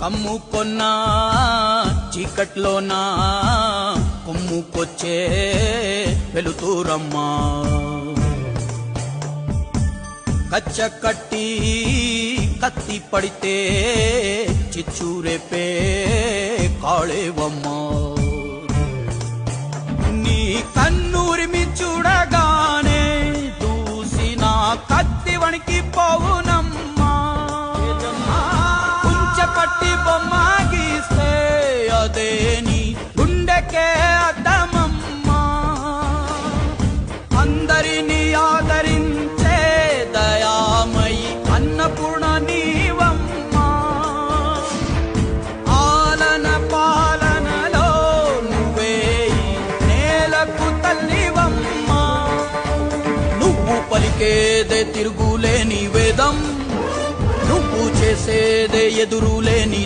కమ్ముకొన్నా చీకట్లోనా కొమ్ముకొచ్చే వెలుతురమ్మా కచ్చ కట్టి కత్తి పడితే చిచ్చురేపే కాళేవమ్మా నీ కన్నూరిమి చూడగానే దూసిన కత్తి వణికి పోవునమ్మా కుంచెపట్టి బొమ్మ గీస్తే అదే నీ గుండెకే అద్దమమ్మా అందరినీ ఆదరించే దయామయి అన్నపూర్ణ నీవమ్మా ఆలన పాలనలో నువ్వే నేలకు తల్లివమ్మా నువ్వు పలికేదే తిరుగులేని వేదం నువ్వు చేసేదే ఎదురులేని